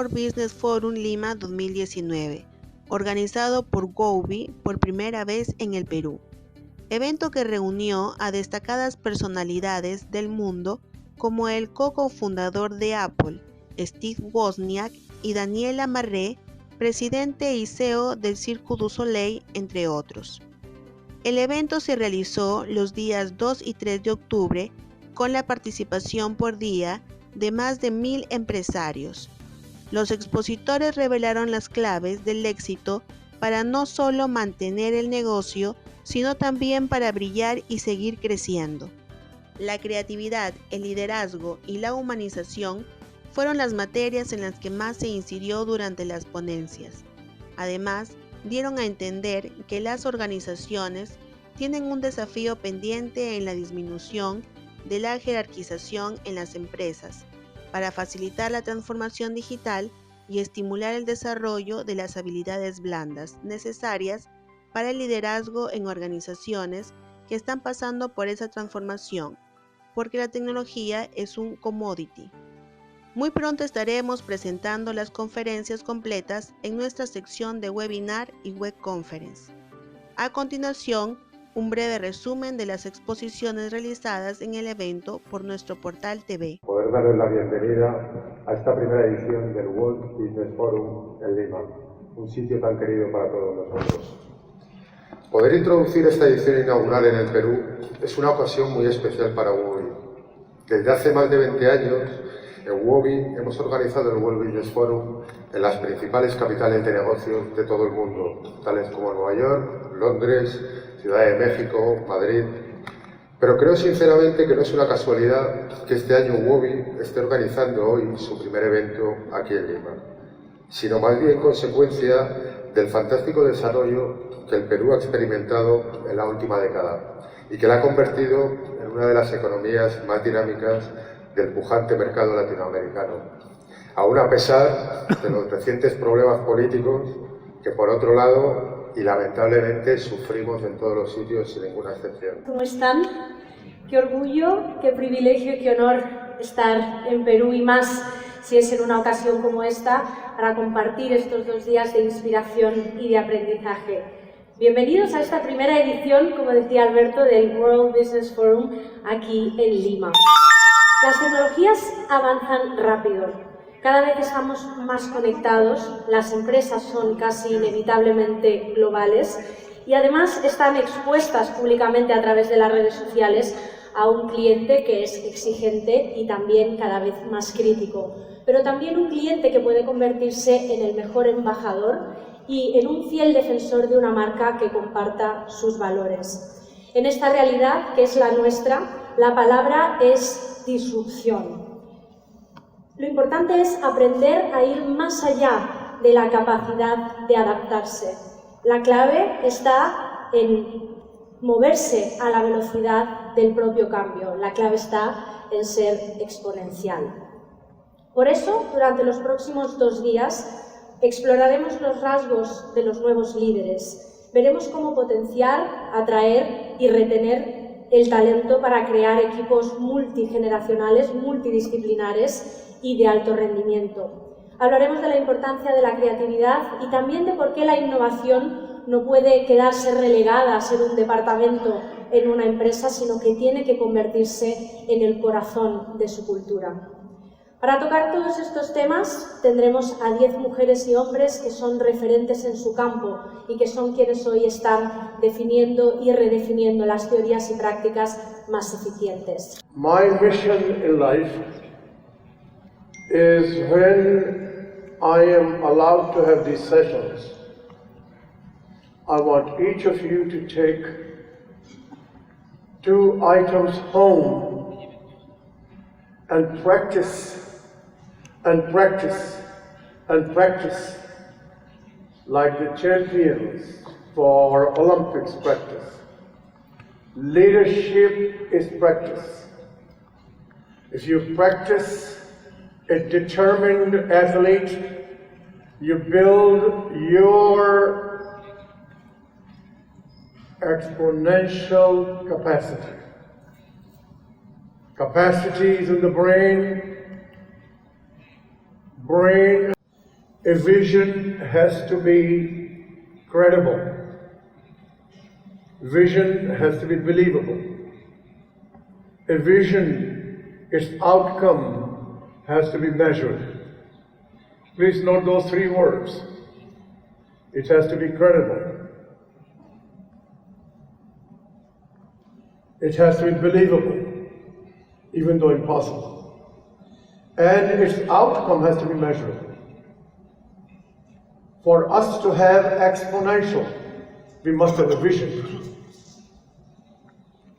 World Business Forum Lima 2019, organizado por Wobi por primera vez en el Perú. Evento que reunió a destacadas personalidades del mundo como el co-cofundador de Apple, Wozniak y Daniel Lamarre, presidente y CEO del Cirque du Soleil, entre otros. El evento se realizó los días 2 y 3 de octubre con la participación por día de más de 1000 empresarios. Los expositores revelaron las claves del éxito para no solo mantener el negocio, sino también para brillar y seguir creciendo. La creatividad, el liderazgo y la humanización fueron las materias en las que más se incidió durante las ponencias. Además, dieron a entender que las organizaciones tienen un desafío pendiente en la disminución de la jerarquización en las empresas, para facilitar la transformación digital y estimular el desarrollo de las habilidades blandas necesarias para el liderazgo en organizaciones que están pasando por esa transformación, porque la tecnología es un commodity. Muy pronto estaremos presentando las conferencias completas en nuestra sección de webinar y web conference. A continuación, un breve resumen de las exposiciones realizadas en el evento por nuestro portal TV. Poder darles la bienvenida a esta primera edición del World Business Forum en Lima, un sitio tan querido para todos nosotros. Poder introducir esta edición inaugural en el Perú es una ocasión muy especial para Wobi. Desde hace más de 20 años, en Wobi hemos organizado el World Business Forum en las principales capitales de negocios de todo el mundo, tales como Nueva York, Londres, Ciudad de México, Madrid. Pero creo sinceramente que no es una casualidad que este año Wobi esté organizando hoy su primer evento aquí en Lima, sino más bien consecuencia del fantástico desarrollo que el Perú ha experimentado en la última década y que la ha convertido en una de las economías más dinámicas del pujante mercado latinoamericano, aún a pesar de los recientes problemas políticos que, por otro lado, y lamentablemente sufrimos en todos los sitios sin ninguna excepción. ¿Cómo están? Qué orgullo, qué privilegio y qué honor estar en Perú, y más si es en una ocasión como esta, para compartir estos 2 días de inspiración y de aprendizaje. Bienvenidos a esta primera edición, como decía Alberto, del World Business Forum aquí en Lima. Las tecnologías avanzan rápido. Cada vez estamos más conectados, las empresas son casi inevitablemente globales y además están expuestas públicamente a través de las redes sociales a un cliente que es exigente y también cada vez más crítico, pero también un cliente que puede convertirse en el mejor embajador y en un fiel defensor de una marca que comparta sus valores. En esta realidad, que es la nuestra, la palabra es disrupción. Lo importante es aprender a ir más allá de la capacidad de adaptarse. La clave está en moverse a la velocidad del propio cambio. La clave está en ser exponencial. Por eso, durante los próximos 2 días, exploraremos los rasgos de los nuevos líderes. Veremos cómo potenciar, atraer y retener el talento para crear equipos multigeneracionales, multidisciplinares y de alto rendimiento. Hablaremos de la importancia de la creatividad y también de por qué la innovación no puede quedarse relegada a ser un departamento en una empresa, sino que tiene que convertirse en el corazón de su cultura. Para tocar todos estos temas tendremos a 10 mujeres y hombres que son referentes en su campo y que son quienes hoy están definiendo y redefiniendo las teorías y prácticas más eficientes. My mission in life is when I am allowed to have these sessions, I want each of you to take 2 items home and practice and practice and practice like the champions for Olympics practice. Leadership is practice. If you practice a determined athlete, you build your exponential capacity. Capacity is in the brain. A vision has to be credible. Vision has to be believable. A vision, its outcome has to be measured. Please note those three words. It has to be credible. It has to be believable, even though impossible. And its outcome has to be measurable. For us to have exponential, we must have a vision.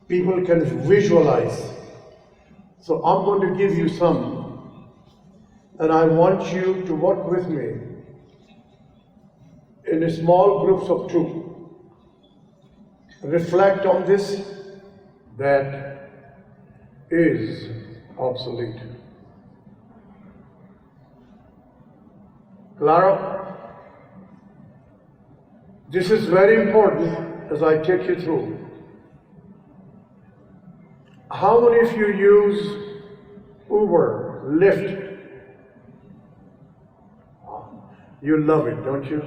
People can visualize. So I'm going to give you some, and I want you to work with me in small groups of two. Reflect on this. That is obsolete. Claro? This is very important as I take you through. How many of you use Uber, Lyft? You love it, don't you?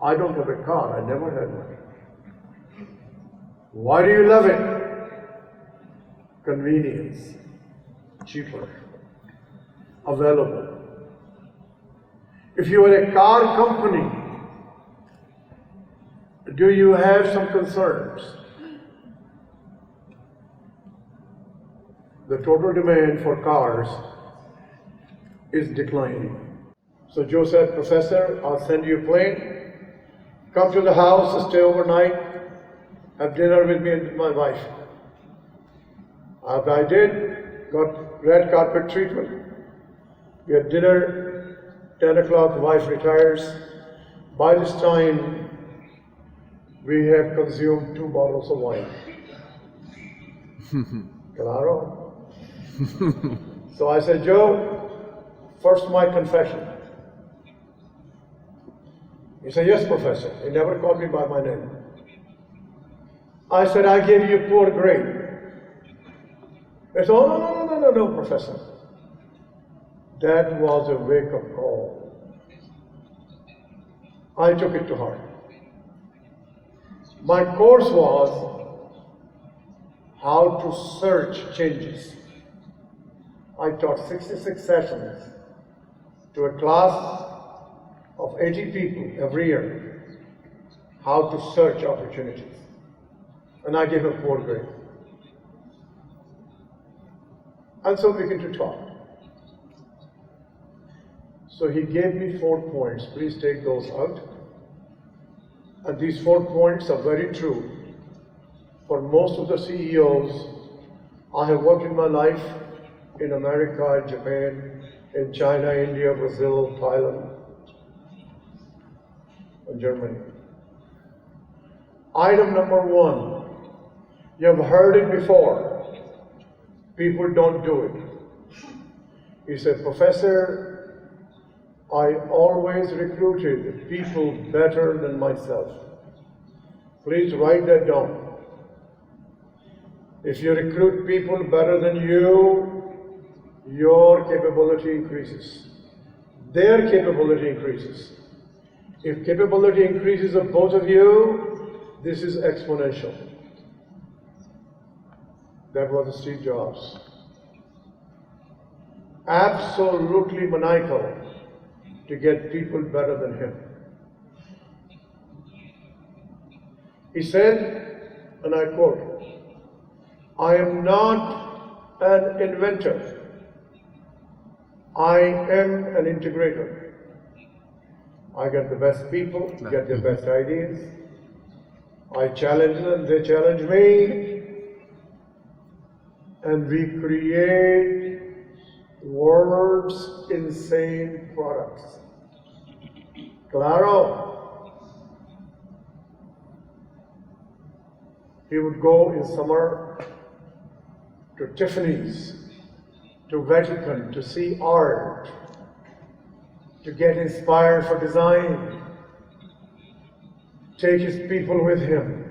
I don't have a car, I never had one. Why do you love it? Convenience, cheaper, available. If you are a car company, do you have some concerns? The total demand for cars is declining. So Joe said, Professor, I'll send you a plane, come to the house, stay overnight, have dinner with me and my wife. After I did, got red carpet treatment. We had dinner, 10 o'clock, the wife retires. By this time, we have consumed 2 bottles of wine. Claro? So I said, Joe, first my confession. He said, yes, Professor. He never called me by my name. I said, I gave you a poor grade. He said, oh, no, Professor. That was a wake-up call. I took it to heart. My course was how to search changes. I taught 66 sessions to a class of 80 people every year, how to search opportunities. And I gave a poor grade. And so we began to talk. So he gave me 4 points. Please take those out. And these 4 points are very true for most of the CEOs. I have worked in my life in America, in Japan, in China, India, Brazil, Thailand, and Germany. Item number 1. You have heard it before. People don't do it. He said, Professor, I always recruited people better than myself. Please write that down. If you recruit people better than you, your capability increases. Their capability increases. If capability increases of both of you, this is exponential. That was Steve Jobs. Absolutely maniacal to get people better than him. He said, and I quote, I am not an inventor. I am an integrator. I get the best people, get the best ideas. I challenge them, they challenge me. And we create world's insane products. Claro. He would go in summer to Tiffany's, to Vatican, to see art, to get inspired for design, take his people with him,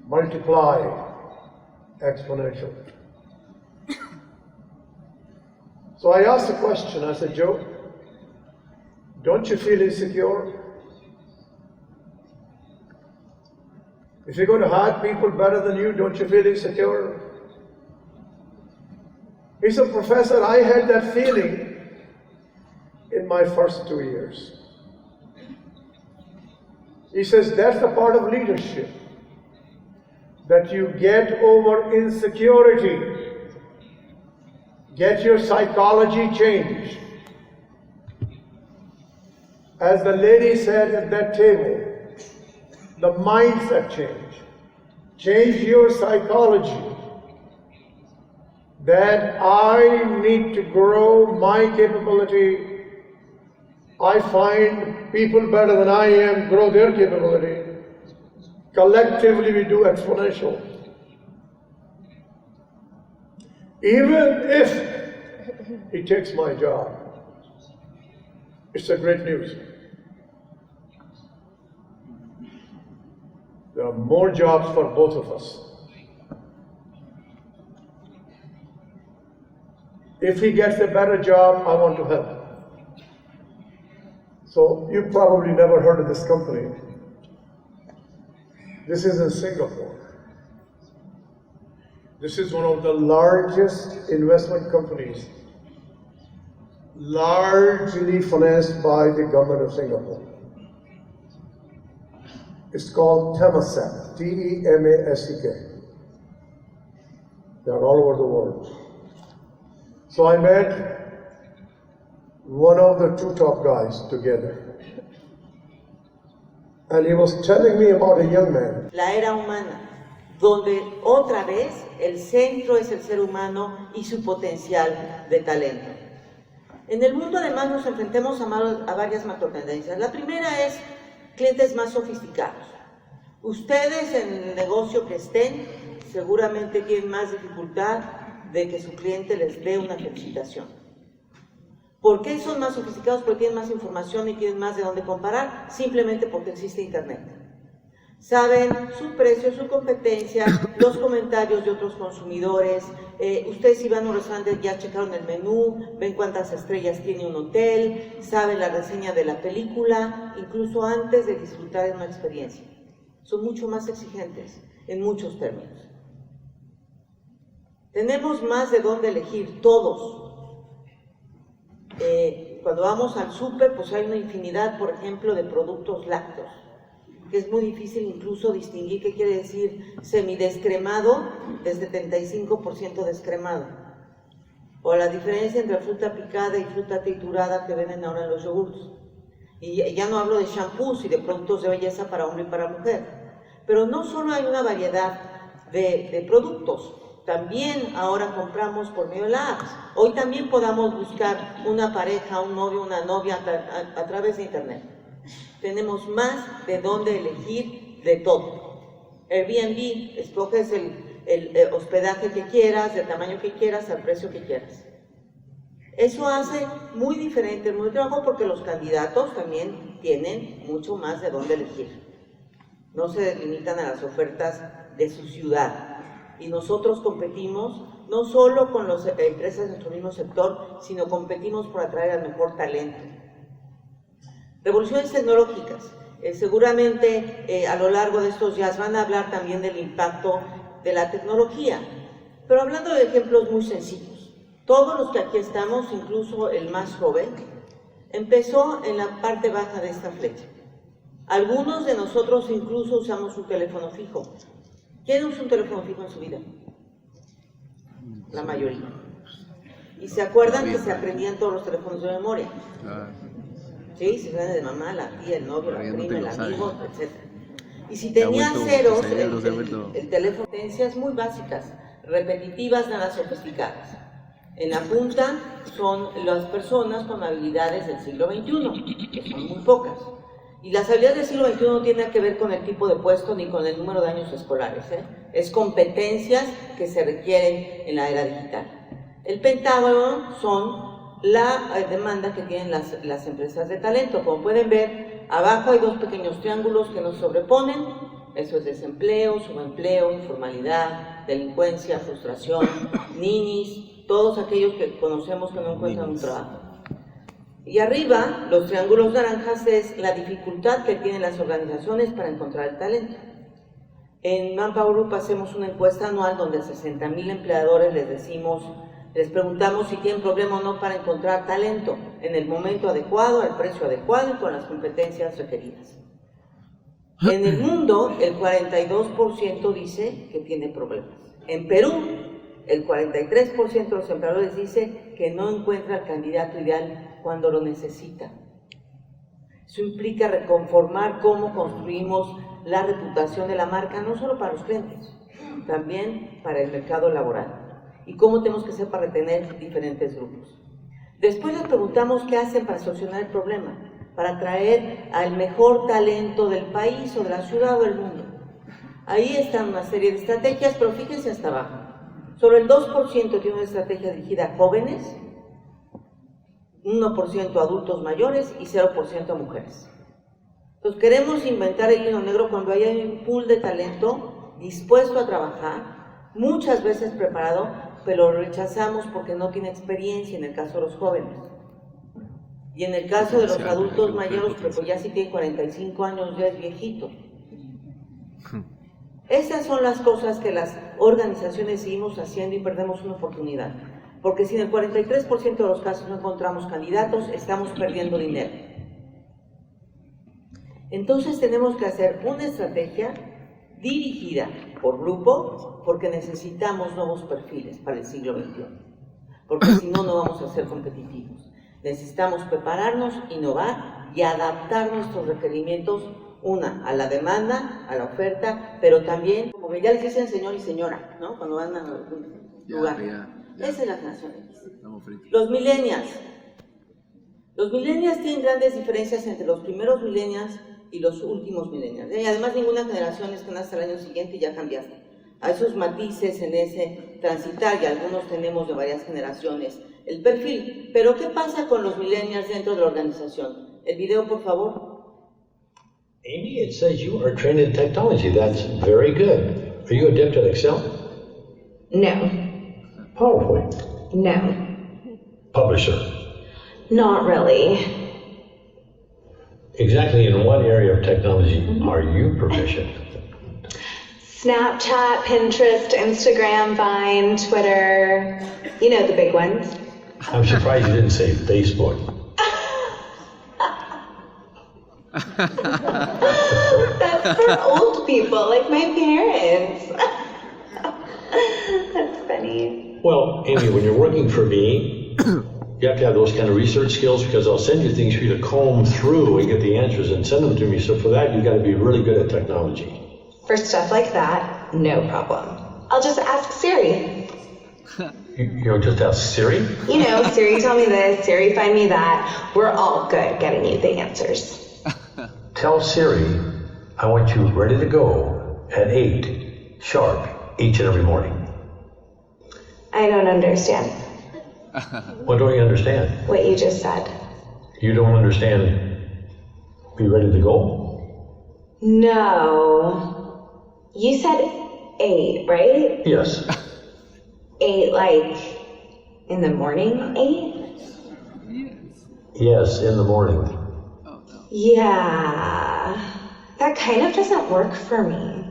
multiply, exponential. So I asked a question. I said, Joe, don't you feel insecure? If you're going to hire people better than you, don't you feel insecure? He said, Professor, I had that feeling in my first 2 years. He says, that's the part of leadership, that you get over insecurity, get your psychology changed. As the lady said at that table, the mindset change. Change your psychology. That I need to grow my capability. I find people better than I am grow their capability. Collectively we do exponential. Even if he takes my job, it's a great news. There are more jobs for both of us. If he gets a better job, I want to help. So you probably never heard of this company. This is in Singapore. This is one of the largest investment companies, largely financed by the government of Singapore. It's called Temasek, T-E-M-A-S-E-K. They are all over the world. So I met one of the two top guys together. And he was telling me about a young man. La era humana, donde otra vez el centro es el ser humano y su potencial de talento. En el mundo además nos enfrentamos a varias macrotendencias. La primera es clientes más sofisticados. Ustedes en el negocio que estén seguramente tienen más dificultad de que su cliente les dé una felicitación. ¿Por qué son más sofisticados? Porque tienen más información y tienen más de dónde comparar, simplemente porque existe Internet. Saben su precio, su competencia, los comentarios de otros consumidores. Ustedes si van a un restaurante ya checaron el menú, ven cuántas estrellas tiene un hotel, saben la reseña de la película, incluso antes de disfrutar de una experiencia. Son mucho más exigentes en muchos términos. Tenemos más de dónde elegir, todos. Cuando vamos al súper, pues hay una infinidad, por ejemplo, de productos lácteos, que es muy difícil incluso distinguir qué quiere decir semidescremado desde 75% descremado. O la diferencia entre fruta picada y fruta triturada que venden ahora en los yogurts. Y ya no hablo de shampoos y de productos de belleza para hombre y para mujer. Pero no solo hay una variedad de productos, también ahora compramos por medio de la apps. Hoy también podamos buscar una pareja, un novio, una novia a través de Internet. Tenemos más de dónde elegir de todo. Airbnb, escoges el hospedaje que quieras, del tamaño que quieras, al precio que quieras. Eso hace muy diferente el mundo de trabajo porque los candidatos también tienen mucho más de dónde elegir. No se limitan a las ofertas de su ciudad. Y nosotros competimos no solo con las empresas de nuestro mismo sector, sino competimos por atraer al mejor talento. Revoluciones tecnológicas. Seguramente a lo largo de estos días van a hablar también del impacto de la tecnología. Pero hablando de ejemplos muy sencillos. Todos los que aquí estamos, incluso el más joven, empezó en la parte baja de esta flecha. Algunos de nosotros incluso usamos un teléfono fijo. ¿Quién usa un teléfono fijo en su vida? La mayoría. Y se acuerdan que se aprendían todos los teléfonos de memoria. Sí, se viene de mamá, la tía, el novio, la prima, el amigo, etc. Y si tenía ceros, el teléfono, potencias muy básicas, repetitivas, nada sofisticadas. En la punta son las personas con habilidades del siglo XXI, que son muy pocas. Y las habilidades del siglo XXI no tienen que ver con el tipo de puesto ni con el número de años escolares. Es competencias que se requieren en la era digital. El pentágono son la demanda que tienen las empresas de talento. Como pueden ver, abajo hay dos pequeños triángulos que nos sobreponen. Eso es desempleo, subempleo, informalidad, delincuencia, frustración, ninis, todos aquellos que conocemos que no encuentran un trabajo. Y arriba, los triángulos naranjas es la dificultad que tienen las organizaciones para encontrar el talento. En Manpower Group hacemos una encuesta anual donde a 60,000 empleadores les preguntamos si tienen problema o no para encontrar talento en el momento adecuado, al precio adecuado y con las competencias requeridas. En el mundo, el 42% dice que tiene problemas. En Perú, el 43% de los empleadores dice que no encuentra el candidato ideal cuando lo necesita. Eso implica reconformar cómo construimos la reputación de la marca, no solo para los clientes, también para el mercado laboral. Y cómo tenemos que hacer para retener diferentes grupos. Después les preguntamos qué hacen para solucionar el problema, para atraer al mejor talento del país o de la ciudad o del mundo. Ahí están una serie de estrategias, pero fíjense hasta abajo. Solo el 2% tiene una estrategia dirigida a jóvenes, 1% a adultos mayores y 0% a mujeres. Entonces queremos inventar el hilo negro cuando haya un pool de talento dispuesto a trabajar, muchas veces preparado, pero lo rechazamos porque no tiene experiencia en el caso de los jóvenes. Y en el caso de los adultos mayores, pues ya si tiene 45 años ya es viejito. Estas son las cosas que las organizaciones seguimos haciendo y perdemos una oportunidad. Porque si en el 43% de los casos no encontramos candidatos, estamos perdiendo dinero. Entonces tenemos que hacer una estrategia dirigida por grupo, porque necesitamos nuevos perfiles para el siglo XXI. Porque si no, no vamos a ser competitivos. Necesitamos prepararnos, innovar y adaptar nuestros requerimientos, a la demanda, a la oferta, pero también, como que ya les dicen señor y señora, ¿no? Cuando van a algún lugar. Esa es la generación X. Los millennials. Los millennials tienen grandes diferencias entre los primeros millennials y los últimos millennials. Y además ninguna generación es que nace el año siguiente y ya cambiaste. Hay sus matices en ese transitar y algunos tenemos de varias generaciones el perfil. Pero ¿qué pasa con los millennials dentro de la organización? El video, por favor. Amy, it says you are trained in technology. That's very good. Are you adept at Excel? No. PowerPoint? No. Publisher? Not really. Exactly in what area of technology are you proficient? Snapchat, Pinterest, Instagram, Vine, Twitter. You know, the big ones. I'm surprised you didn't say Facebook. That's for old people, like my parents. That's funny. Well, Amy, when you're working for me, you have to have those kind of research skills because I'll send you things for you to comb through and get the answers and send them to me. So for that, you've got to be really good at technology. For stuff like that, no problem. I'll just ask Siri. You just ask Siri? You know, Siri tell me this, Siri find me that. We're all good at getting you the answers. Tell Siri I want you ready to go at 8 sharp each and every morning. I don't understand. What don't you understand? What you just said. You don't understand be ready to go? No. You said 8, right? Yes. 8 like in the morning 8? Yes, in the morning. Yeah. That kind of doesn't work for me.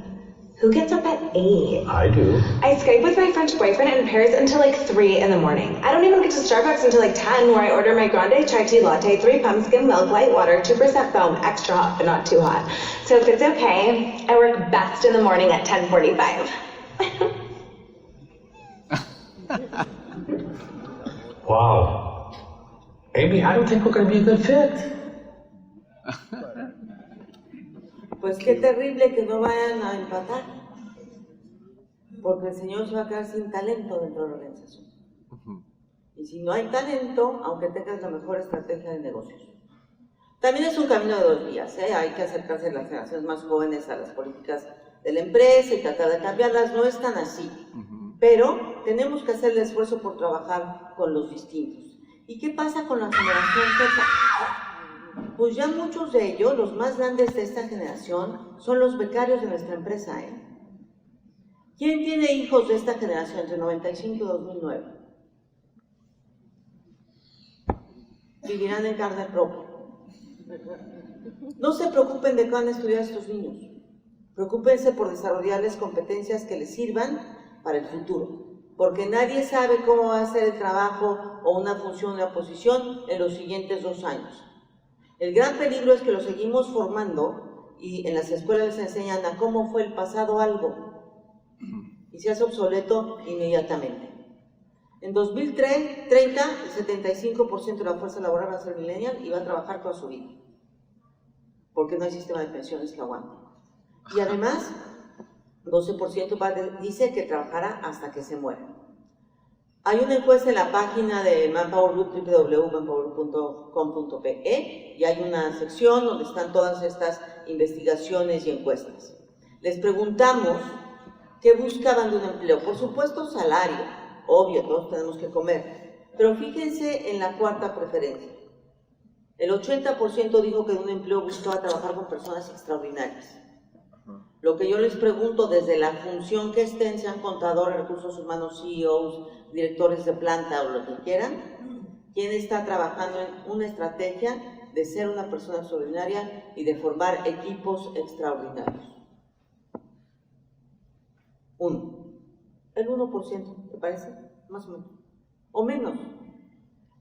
Who gets up at 8? I do. I Skype with my French boyfriend in Paris until like 3 in the morning. I don't even get to Starbucks until like 10, where I order my grande chai tea latte, 3 pump skim milk, light water, 2% foam, extra hot but not too hot. So if it's okay, I work best in the morning at 10:45. Wow. Amy, I don't think we're going to be a good fit. Pues qué terrible que no vayan a empatar, porque el señor se va a quedar sin talento dentro de la organización. Y si no hay talento, aunque tengas la mejor estrategia de negocios. También es un camino de 2 vías, ¿eh? Hay que acercarse a las generaciones más jóvenes a las políticas de la empresa y tratar de cambiarlas, no es tan así. Pero tenemos que hacer el esfuerzo por trabajar con los distintos. ¿Y qué pasa con la generación Z? Pues ya muchos de ellos, los más grandes de esta generación, son los becarios de nuestra empresa, ¿eh? ¿Quién tiene hijos de esta generación entre 95 y 2009? vivirán en carne propia. No se preocupen de qué van a estudiar estos niños. Preocúpense por desarrollarles competencias que les sirvan para el futuro, porque nadie sabe cómo va a ser el trabajo o una función o una posición en los siguientes 2 años. El gran peligro es que los seguimos formando y en las escuelas les enseñan a cómo fue el pasado algo y se hace obsoleto inmediatamente. En 2030, el 75% de la fuerza laboral va a ser millennial y va a trabajar toda su vida, porque no hay sistema de pensiones que aguante. Y además, 12% dice que trabajará hasta que se muera. Hay una encuesta en la página de Manpower Group, www.manpower.com.pe, y hay una sección donde están todas estas investigaciones y encuestas. Les preguntamos qué buscaban de un empleo. Por supuesto, salario, obvio, todos tenemos que comer. Pero fíjense en la cuarta preferencia. El 80% dijo que de un empleo buscaba trabajar con personas extraordinarias. Lo que yo les pregunto, desde la función que estén, sean contadores, recursos humanos, CEOs, directores de planta o lo que quieran, ¿quién está trabajando en una estrategia de ser una persona extraordinaria y de formar equipos extraordinarios? El 1%, ¿te parece? Más o menos. O menos.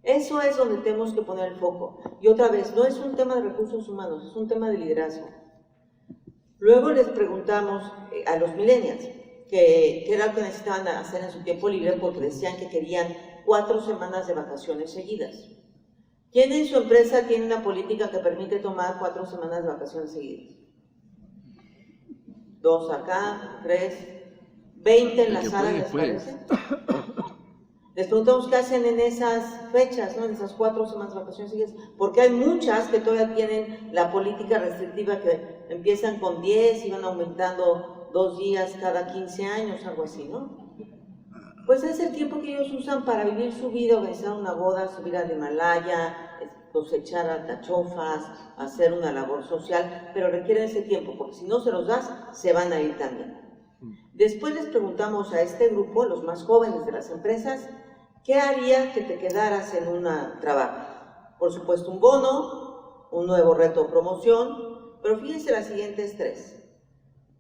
Eso es donde tenemos que poner el foco. Y otra vez, no es un tema de recursos humanos, es un tema de liderazgo. Luego les preguntamos a los millennials qué era lo que necesitaban hacer en su tiempo libre, porque decían que querían 4 semanas de vacaciones seguidas. ¿Quién en su empresa tiene una política que permite tomar 4 semanas de vacaciones seguidas? 2 acá, 3, 20 en la sala, ¿les parece? Les preguntamos qué hacen en esas fechas, ¿no? En esas 4 semanas de vacaciones seguidas, porque hay muchas que todavía tienen la política restrictiva que empiezan con 10 y van aumentando 2 días cada 15 años, algo así, ¿no? Pues es el tiempo que ellos usan para vivir su vida, organizar una boda, subir al Himalaya, cosechar alcachofas, hacer una labor social, pero requieren ese tiempo, porque si no se los das, se van a ir también. Después les preguntamos a este grupo, los más jóvenes de las empresas, ¿qué haría que te quedaras en un trabajo? Por supuesto, un bono, un nuevo reto o promoción, pero fíjense las siguientes 3.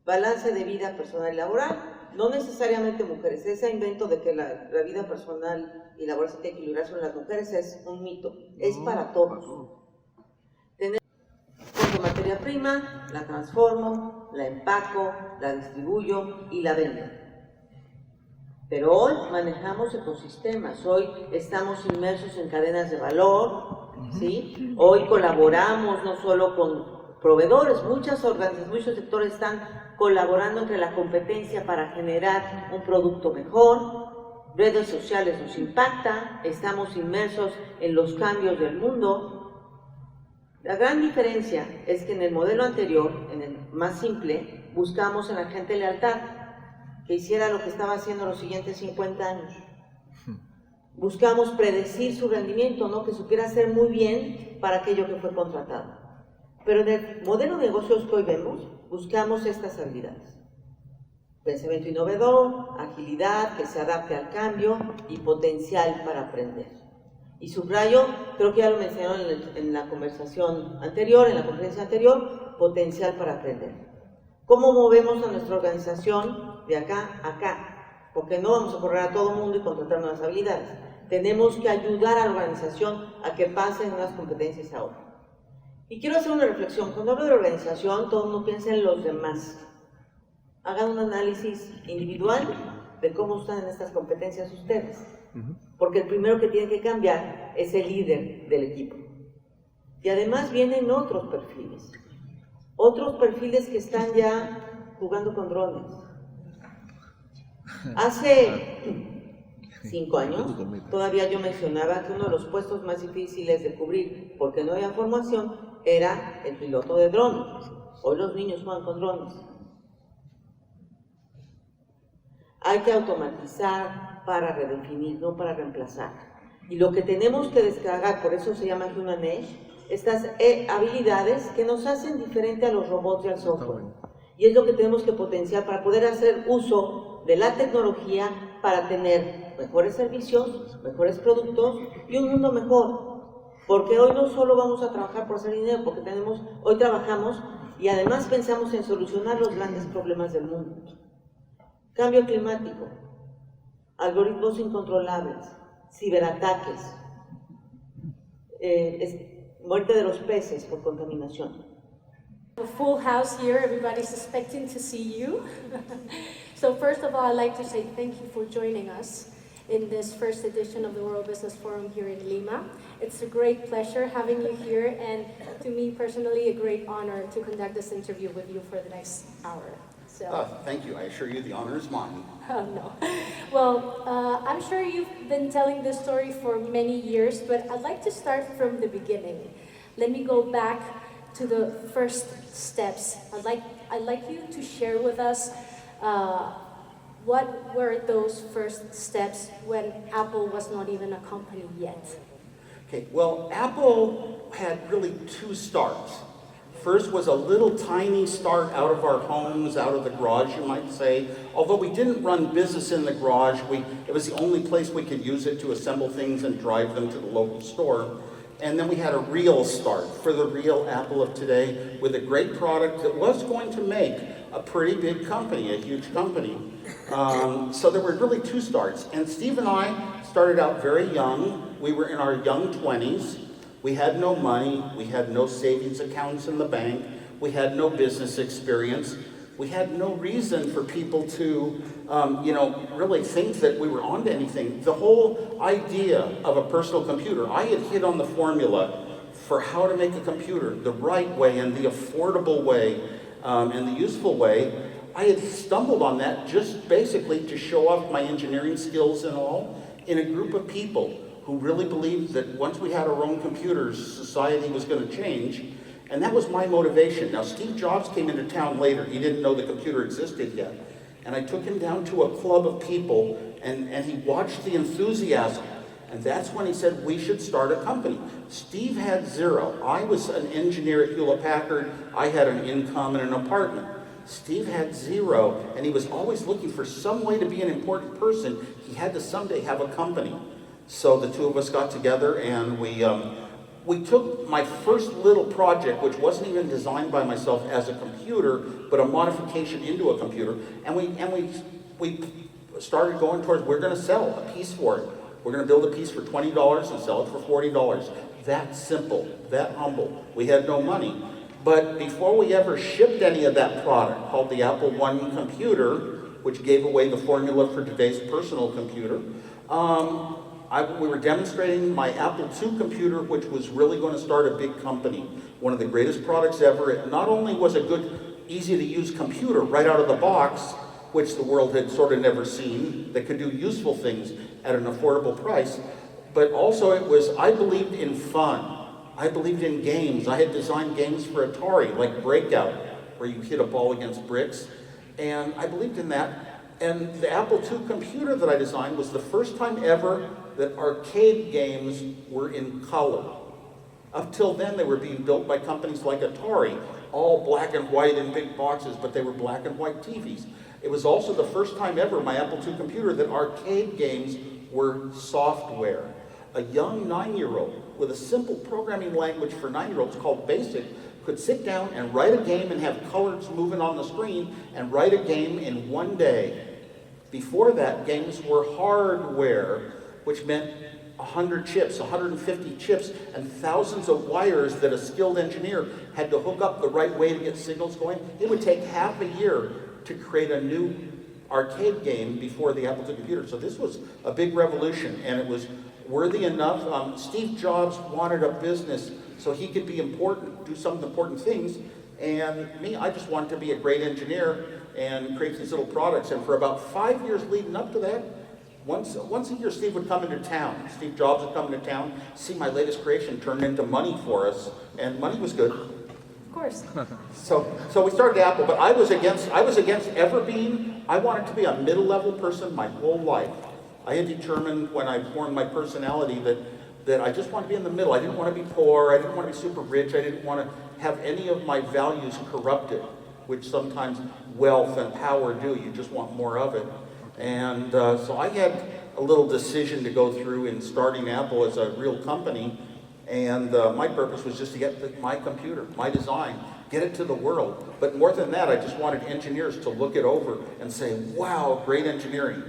Balance de vida personal y laboral, no necesariamente mujeres. Ese invento de que la vida personal y laboral se tiene que equilibrar sobre las mujeres es un mito, es para todos. Tener materia prima, la transformo, la empaco, la distribuyo y la vendo. Pero hoy manejamos ecosistemas, hoy estamos inmersos en cadenas de valor, ¿sí? Hoy colaboramos no solo con proveedores, muchas organizaciones, muchos sectores están colaborando entre la competencia para generar un producto mejor. Redes sociales nos impactan, estamos inmersos en los cambios del mundo. La gran diferencia es que en el modelo anterior, en el más simple, buscamos en la gente lealtad, que hiciera lo que estaba haciendo los siguientes 50 años. Buscamos predecir su rendimiento, ¿no? Que supiera hacer muy bien para aquello que fue contratado. Pero en el modelo de negocios que hoy vemos, buscamos estas habilidades. Pensamiento innovador, agilidad, que se adapte al cambio y potencial para aprender. Y subrayo, creo que ya lo mencionaron en la conversación anterior, en la conferencia anterior, potencial para aprender. ¿Cómo movemos a nuestra organización de acá a acá? Porque no vamos a correr a todo el mundo y contratar nuevas habilidades. Tenemos que ayudar a la organización a que pasen unas competencias a otras. Y quiero hacer una reflexión. Cuando hablo de organización, todo el mundo piensa en los demás. Hagan un análisis individual de cómo están en estas competencias ustedes. Porque el primero que tiene que cambiar es el líder del equipo. Y además vienen otros perfiles que están ya jugando con drones. Hace 5 años, todavía yo mencionaba que uno de los puestos más difíciles de cubrir, porque no había formación, era el piloto de drones. Hoy los niños juegan con drones. Hay que automatizar para redefinir, no para reemplazar. Y lo que tenemos que descargar, por eso se llama Human Edge, estas habilidades que nos hacen diferente a los robots y al software. Y es lo que tenemos que potenciar para poder hacer uso de la tecnología para tener mejores servicios, mejores productos y un mundo mejor. Porque hoy no solo vamos a trabajar por hacer dinero, porque hoy trabajamos y además pensamos en solucionar los grandes problemas del mundo. Cambio climático, algoritmos incontrolables, ciberataques, muerte de los peces por contaminación. A full house here, everybody's expecting to see you. So first of all, I'd like to say thank you for joining us in this first edition of the World Business Forum here in Lima. It's a great pleasure having you here, and to me personally, a great honor to conduct this interview with you for the next hour. So, thank you. I assure you the honor is mine. No. Well, I'm sure you've been telling this story for many years, but I'd like to start from the beginning. Let me go back to the first steps. I'd like you to share with us what were those first steps when Apple was not even a company yet? Okay, well, Apple had really two starts. First was a little tiny start out of our homes, out of the garage, you might say. Although we didn't run business in the garage, it was the only place we could use it to assemble things and drive them to the local store. And then we had a real start for the real Apple of today with a great product that was going to make a pretty big company, a huge company. So there were really two starts. And Steve and I started out very young. We were in our young 20s. We had no money. We had no savings accounts in the bank. We had no business experience. We had no reason for people to, really think that we were onto anything. The whole idea of a personal computer, I had hit on the formula for how to make a computer the right way and the affordable way and the useful way. I had stumbled on that just basically to show off my engineering skills and all in a group of people who really believed that once we had our own computers, society was going to change. And that was my motivation. Now, Steve Jobs came into town later. He didn't know the computer existed yet. And I took him down to a club of people, and he watched the enthusiasm. And that's when he said, we should start a company. Steve had zero. I was an engineer at Hewlett-Packard. I had an income and an apartment. Steve had zero, and he was always looking for some way to be an important person. He had to someday have a company. So the two of us got together, and we took my first little project, which wasn't even designed by myself as a computer, but a modification into a computer, and we started going towards, we're going to sell a piece for it. We're going to build a piece for $20 and sell it for $40. That simple, that humble. We had no money. But before we ever shipped any of that product, called the Apple I computer, which gave away the formula for today's personal computer, we were demonstrating my Apple II computer, which was really going to start a big company. One of the greatest products ever. It not only was a good, easy-to-use computer right out of the box, which the world had sort of never seen, that could do useful things at an affordable price, but also I believed in fun. I believed in games. I had designed games for Atari, like Breakout, where you hit a ball against bricks, and I believed in that. And the Apple II computer that I designed was the first time ever that arcade games were in color. Up till then, they were being built by companies like Atari, all black and white in big boxes, but they were black and white TVs. It was also the first time ever, my Apple II computer, that arcade games were software. A young 9-year-old with a simple programming language for 9-year-olds called BASIC could sit down and write a game and have colors moving on the screen and write a game in one day. Before that, games were hardware, which meant 100 chips, 150 chips, and thousands of wires that a skilled engineer had to hook up the right way to get signals going. It would take half a year to create a new arcade game before the Apple II computer. So this was a big revolution, and it was worthy enough. Steve Jobs wanted a business so he could be important, do some important things, and me, I just wanted to be a great engineer and create these little products. And for about 5 years leading up to that, once a year Steve would come into town. Steve Jobs would come into town, see my latest creation turned into money for us, and money was good. Of course. So we started Apple, but I was against ever being, I wanted to be a middle-level person my whole life. I had determined when I formed my personality that I just wanted to be in the middle. I didn't want to be poor, I didn't want to be super rich, I didn't want to have any of my values corrupted, which sometimes wealth and power do. You just want more of it. And so I had a little decision to go through in starting Apple as a real company. And my purpose was just to get my computer, my design, get it to the world. But more than that, I just wanted engineers to look it over and say, wow, great engineering.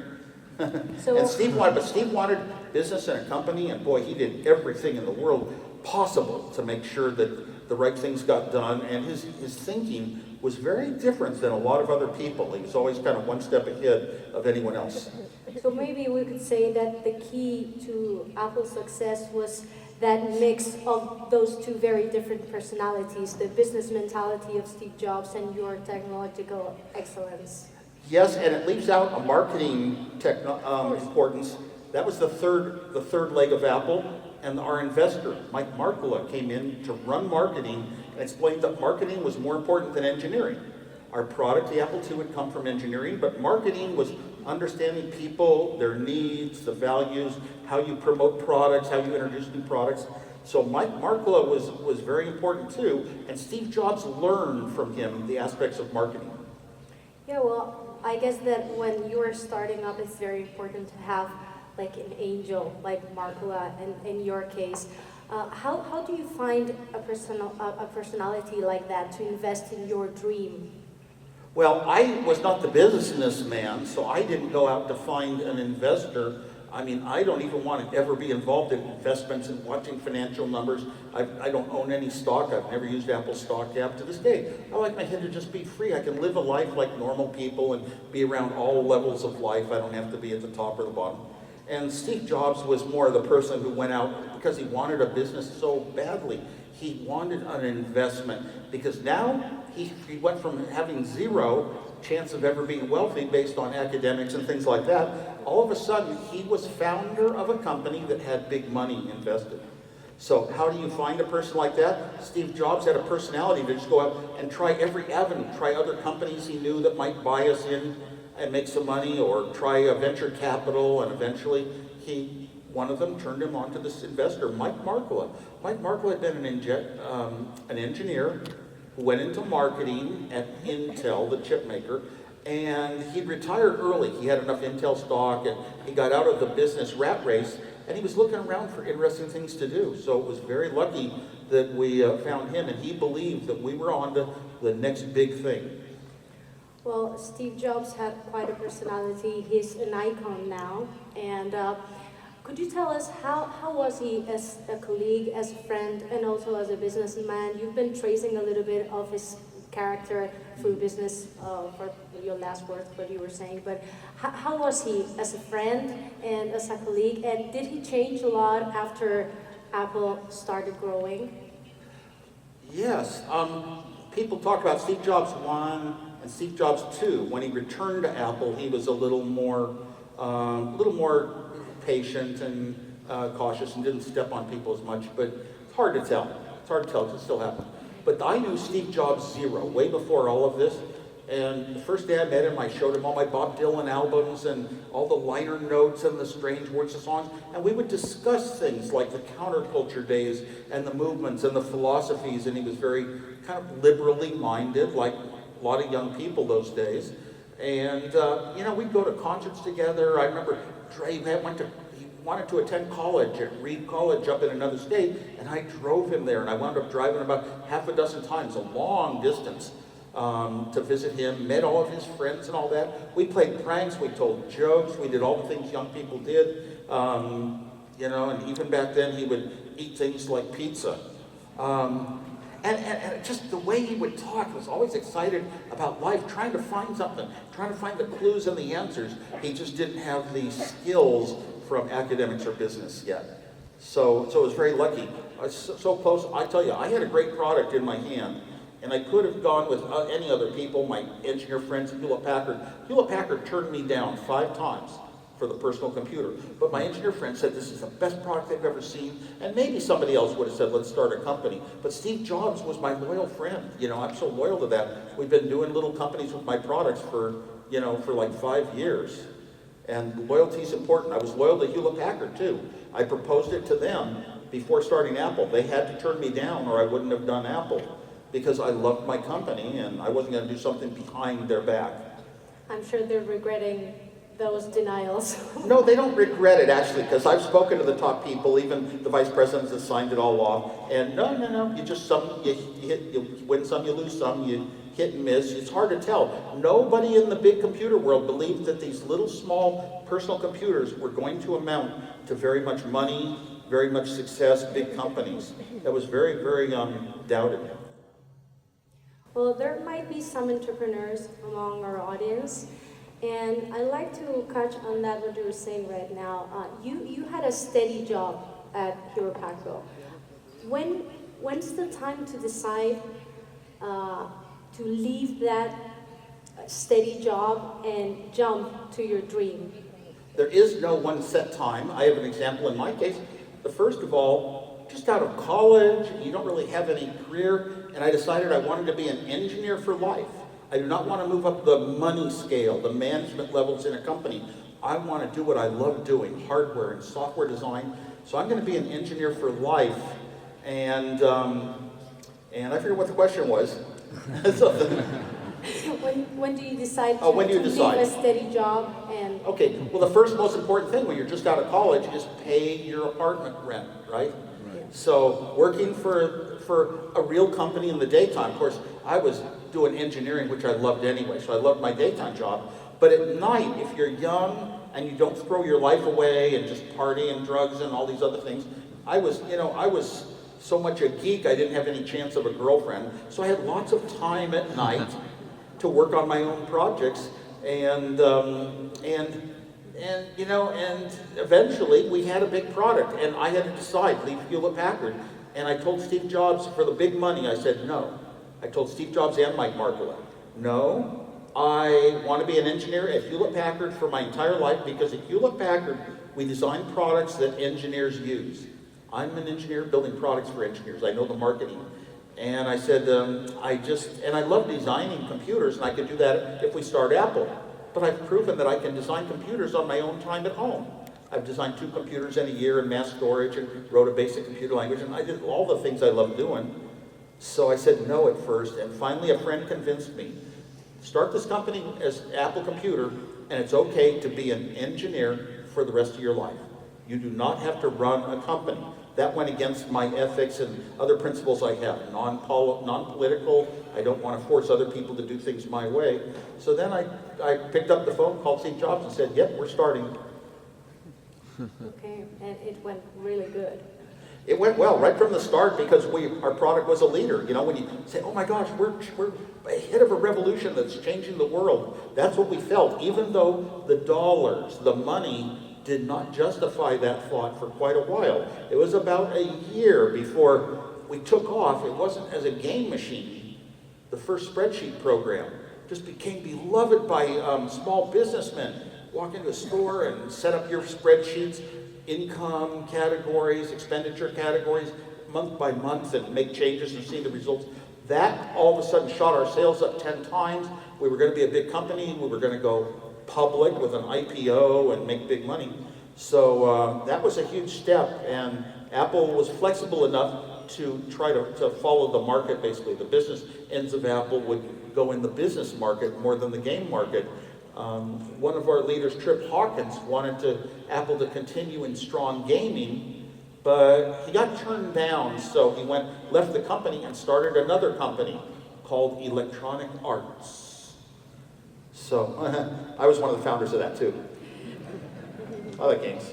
And Steve wanted business and a company, and boy, he did everything in the world possible to make sure that the right things got done. And his thinking was very different than a lot of other people. He was always kind of one step ahead of anyone else. So maybe we could say that the key to Apple's success was that mix of those two very different personalities, the business mentality of Steve Jobs and your technological excellence. Yes, and it leaves out a marketing importance. That was the third leg of Apple, and our investor, Mike Markkula, came in to run marketing and explained that marketing was more important than engineering. Our product, the Apple II, had come from engineering, but marketing was understanding people, their needs, the values, how you promote products, how you introduce new products. So Mike Markkula was very important too, and Steve Jobs learned from him the aspects of marketing. Yeah, well, I guess that when you are starting up, it's very important to have like an angel like Markkula, and in your case. How do you find a personality like that to invest in your dream? Well, I was not the businessman, so I didn't go out to find an investor. I mean, I don't even want to ever be involved in investments and watching financial numbers. I don't own any stock. I've never used Apple stock app to this day. I like my head to just be free. I can live a life like normal people and be around all levels of life. I don't have to be at the top or the bottom. And Steve Jobs was more the person who went out because he wanted a business so badly. He wanted an investment because now he went from having zero chance of ever being wealthy based on academics and things like that. All of a sudden, he was founder of a company that had big money invested. So how do you find a person like that? Steve Jobs had a personality to just go out and try every avenue, try other companies he knew that might buy us in and make some money, or try a venture capital, and eventually one of them turned him on to this investor, Mike Markkula. Mike Markkula had been an engineer who went into marketing at Intel, the chip maker, and he retired early. He had enough Intel stock, and he got out of the business rat race, and he was looking around for interesting things to do. So it was very lucky that we found him, and he believed that we were on to the next big thing. Well, Steve Jobs had quite a personality. He's an icon now. And could you tell us how was he as a colleague, as a friend, and also as a businessman? You've been tracing a little bit of his character through business for your last words, what you were saying. But how was he as a friend and as a colleague? And did he change a lot after Apple started growing? Yes. People talk about Steve Jobs 1 and Steve Jobs 2. When he returned to Apple, he was a little more patient and cautious and didn't step on people as much, but it's hard to tell. It's hard to tell, it still happened. But I knew Steve Jobs 0, way before all of this. And the first day I met him, I showed him all my Bob Dylan albums and all the liner notes and the strange words of songs. And we would discuss things like the counterculture days and the movements and the philosophies. And he was very kind of liberally minded, like a lot of young people those days. And, we'd go to concerts together. I remember he wanted to attend college at Reed College up in another state, and I drove him there, and I wound up driving about half a dozen times, a long distance, to visit him, met all of his friends and all that. We played pranks, we told jokes, we did all the things young people did, and even back then he would eat things like pizza. And just the way he would talk, he was always excited about life, trying to find something, trying to find the clues and the answers. He just didn't have the skills from academics or business yet. So it was very lucky. So close, I tell you, I had a great product in my hand, and I could have gone with any other people, my engineer friends at Hewlett Packard. Hewlett Packard turned me down 5 times for the personal computer. But my engineer friend said, this is the best product they've ever seen. And maybe somebody else would have said, let's start a company. But Steve Jobs was my loyal friend. I'm so loyal to that. We've been doing little companies with my products for like 5 years. And loyalty is important. I was loyal to Hewlett Packard too. I proposed it to them before starting Apple. They had to turn me down or I wouldn't have done Apple because I loved my company and I wasn't going to do something behind their back. I'm sure they're regretting those denials? No, they don't regret it, actually, because I've spoken to the top people, even the vice presidents that signed it all off, and no, you just, you win some, you lose some, you hit and miss. It's hard to tell. Nobody in the big computer world believed that these little small personal computers were going to amount to very much money, very much success, big companies. That was very, very doubted. Well, there might be some entrepreneurs among our audience, and I'd like to catch on that what you were saying right now. You had a steady job at Hewlett Packard. When's the time to decide to leave that steady job and jump to your dream? There is no one set time. I have an example in my case. First of all, just out of college, you don't really have any career, and I decided I wanted to be an engineer for life. I do not want to move up the money scale, the management levels in a company. I want to do what I love doing, hardware and software design. So I'm going to be an engineer for life. And I forget what the question was. When do you decide to when do you decide? leave a steady job? And okay, well, the first most important thing when you're just out of college is pay your apartment rent, right? So working for a real company in the daytime, of course, I was doing engineering, which I loved anyway, so I loved my daytime job. But at night, if you're young and you don't throw your life away and just party and drugs and all these other things, I was so much a geek, I didn't have any chance of a girlfriend. So I had lots of time at night to work on my own projects, and eventually we had a big product, and I had to decide, leave Hewlett Packard. And I told Steve Jobs, for the big money, I said no. I told Steve Jobs and Mike Markkula, no, I want to be an engineer at Hewlett Packard for my entire life, because at Hewlett Packard, we design products that engineers use. I'm an engineer building products for engineers. I know the marketing. And I said, I love designing computers, and I could do that if we start Apple. But I've proven that I can design computers on my own time at home. I've designed 2 computers in a year in mass storage and wrote a basic computer language, and I did all the things I love doing. So I said no at first, and finally a friend convinced me. Start this company as Apple Computer, and it's okay to be an engineer for the rest of your life. You do not have to run a company. That went against my ethics and other principles I have. Non-political, I don't want to force other people to do things my way. So then I picked up the phone, called Steve Jobs and said, yep, we're starting. okay, and it went really good. It went well right from the start, because our product was a leader. You know, when you say, oh my gosh, we're ahead of a revolution that's changing the world. That's what we felt, even though the dollars, the money, did not justify that thought for quite a while. It was about a year before we took off. It wasn't as a game machine. The first spreadsheet program just became beloved by small businessmen. Walk into a store and set up your spreadsheets, income categories, expenditure categories, month by month, and make changes and see the results. That all of a sudden shot our sales up 10 times. We were going to be a big company. We were going to go public with an IPO and make big money. So that was a huge step, and Apple was flexible enough to try to follow the market, basically. The business ends of Apple would go in the business market more than the game market. One of our leaders, Trip Hawkins, wanted Apple to continue in strong gaming, but he got turned down, so he left the company and started another company called Electronic Arts. So I was one of the founders of that too. I like games.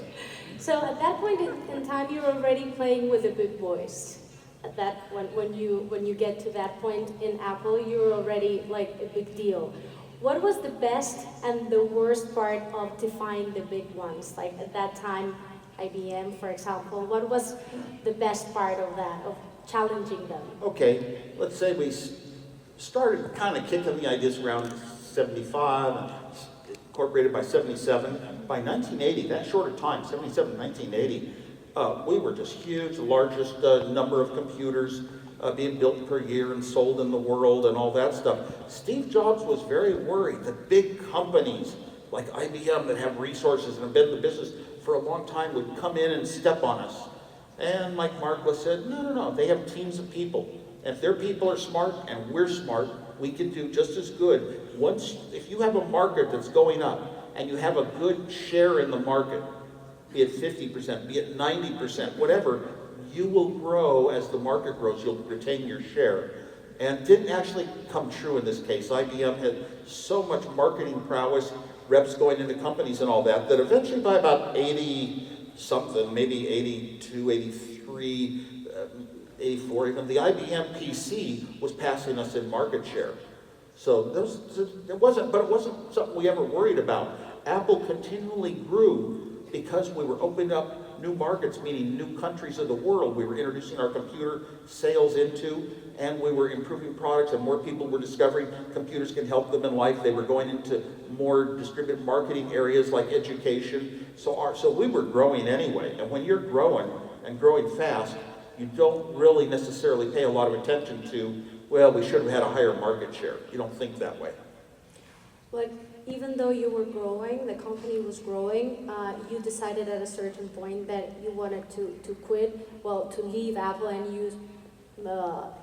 So at that point in time, you're already playing with the big boys. At that when you get to that point in Apple, you're already like a big deal. What was the best and the worst part of defying the big ones? Like at that time, IBM, for example. What was the best part of that, of challenging them? Okay, let's say we started kind of kicking the ideas around 75, incorporated by 77. By 1980, that shorter time, 77, 1980, we were just huge, the largest number of computers being built per year and sold in the world and all that stuff. Steve Jobs was very worried that big companies like IBM that have resources and have been in the business for a long time would come in and step on us. And Mike Markkula said, no, they have teams of people. And if their people are smart and we're smart, we can do just as good. If you have a market that's going up and you have a good share in the market, be it 50%, be it 90%, whatever, you will grow as the market grows, you'll retain your share. And it didn't actually come true in this case. IBM had so much marketing prowess, reps going into companies and all that, that eventually by about 80-something, maybe 82, 83, 84 even, the IBM PC was passing us in market share. So it wasn't something we ever worried about. Apple continually grew because we were opening up new markets, meaning new countries of the world. We were introducing our computer sales into, and we were improving products, and more people were discovering computers can help them in life. They were going into more distributed marketing areas like education. So we were growing anyway. And when you're growing and growing fast, you don't really necessarily pay a lot of attention to, well, we should have had a higher market share. You don't think that way. Like, even though you were growing, the company was growing, you decided at a certain point that you wanted to quit, well, to leave Apple, and you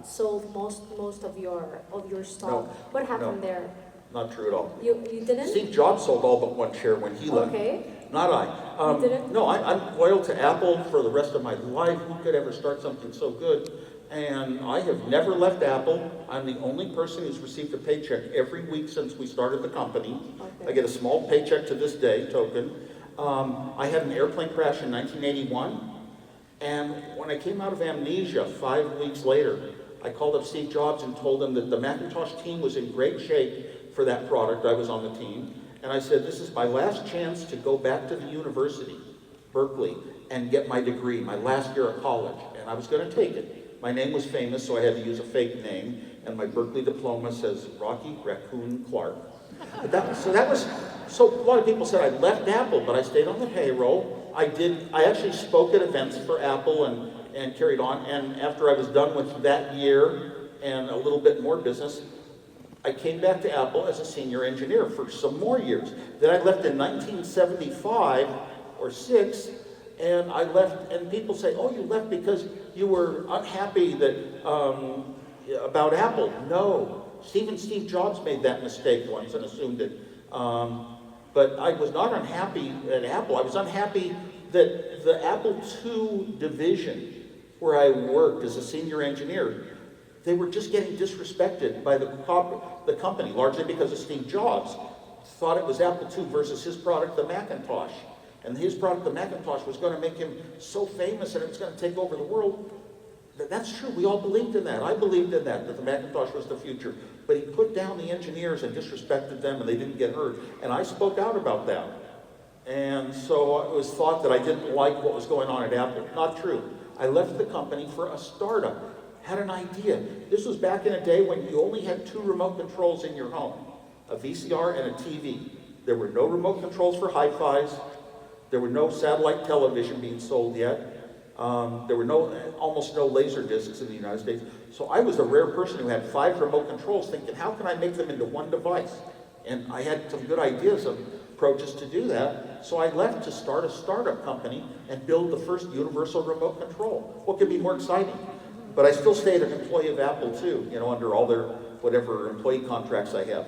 sold most of your stock. No, what happened there? Not true at all. You didn't? Steve Jobs sold all but one share when he left. Okay. Not I. You didn't? No, I'm loyal to Apple for the rest of my life. Who could ever start something so good? And I have never left Apple. I'm the only person who's received a paycheck every week since we started the company. Okay. I get a small paycheck to this day, token. I had an airplane crash in 1981. And when I came out of amnesia 5 weeks later, I called up Steve Jobs and told him that the Macintosh team was in great shape for that product. I was on the team. And I said, this is my last chance to go back to the university, Berkeley, and get my degree, my last year of college. And I was going to take it. My name was famous, so I had to use a fake name. And my Berkeley diploma says Rocky Raccoon Clark. So a lot of people said I left Apple, but I stayed on the payroll. I actually spoke at events for Apple and carried on. And after I was done with that year and a little bit more business, I came back to Apple as a senior engineer for some more years. Then I left in 1975 or 6, and I left, and people say, oh, you left because you were unhappy that about Apple. No, Steve Jobs made that mistake once and assumed it. But I was not unhappy at Apple. I was unhappy that the Apple II division, where I worked as a senior engineer, they were just getting disrespected by the company, largely because of Steve Jobs. Thought it was Apple II versus his product, the Macintosh. And his product, the Macintosh, was going to make him so famous and it was going to take over the world. That's true. We all believed in that. I believed in that the Macintosh was the future. But he put down the engineers and disrespected them, and they didn't get heard. And I spoke out about that. And so it was thought that I didn't like what was going on at Apple. Not true. I left the company for a startup. Had an idea. This was back in a day when you only had 2 remote controls in your home, a VCR and a TV. There were no remote controls for hi-fis. There were no satellite television being sold yet. There were almost no laser discs in the United States. So I was a rare person who had 5 remote controls thinking, how can I make them into one device? And I had some good ideas of approaches to do that. So I left to start a startup company and build the first universal remote control. What could be more exciting? But I still stayed an employee of Apple too, under all their whatever employee contracts I have.